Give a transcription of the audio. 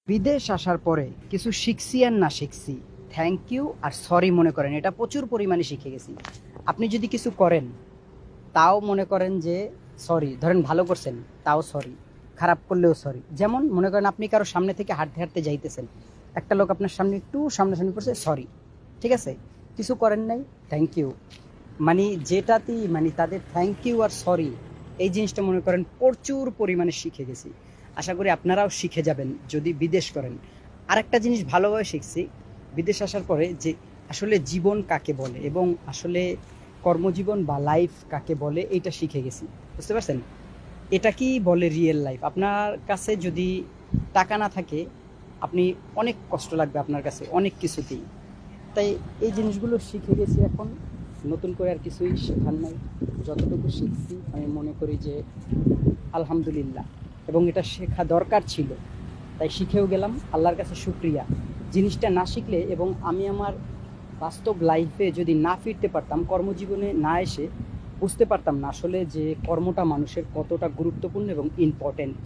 বিদেশ আসার পরে কিছু শিখছি আর না শিখছি, থ্যাংক ইউ আর সরি মনে করেন এটা প্রচুর পরিমাণে শিখে গেছি। আপনি যদি কিছু করেন তাও মনে করেন যে সরি, ধরেন ভালো করছেন তাও সরি, খারাপ করলেও সরি। যেমন মনে করেন আপনি কারো সামনে থেকে হাঁটতে হাঁটতে যাইতেছেন, একটা লোক আপনার সামনে একটু সামনাসামনি করছে, সরি, ঠিক আছে, কিছু করেন নাই, থ্যাংক ইউ। মানে যেটাতেই মানে তাদের থ্যাংক ইউ আর সরি, এই জিনিসটা মনে করেন প্রচুর পরিমাণে শিখে গেছি। আশা করি আপনারাও শিখে যাবেন যদি বিদেশ করেন। আরেকটা জিনিস ভালোভাবে শিখছি বিদেশ আসার পরে, যে আসলে জীবন কাকে বলে এবং আসলে কর্মজীবন বা লাইফ কাকে বলে এইটা শিখে গেছি। বুঝতে পারছেন? এটা কি বলে রিয়েল লাইফ। আপনার কাছে যদি টাকা না থাকে, আপনি অনেক কষ্ট লাগবে আপনার কাছে অনেক কিছুতেই। তাই এই জিনিসগুলো শিখে গেছি এখন, নতুন করে আর কিছুই শেখার নাই। যতটুকু শিখছি আমি মনে করি যে আলহামদুলিল্লাহ, এবং এটা শেখা দরকার ছিল, তাই শিখেও গেলাম, আল্লাহর কাছে শুক্রিয়া। জিনিসটা না শিখলে এবং আমি আমার বাস্তব লাইফে যদি না ফিরতে পারতাম, কর্মজীবনে না এসে বুঝতে পারতাম না আসলে যে কর্মটা মানুষের কতটা গুরুত্বপূর্ণ এবং ইম্পর্ট্যান্ট।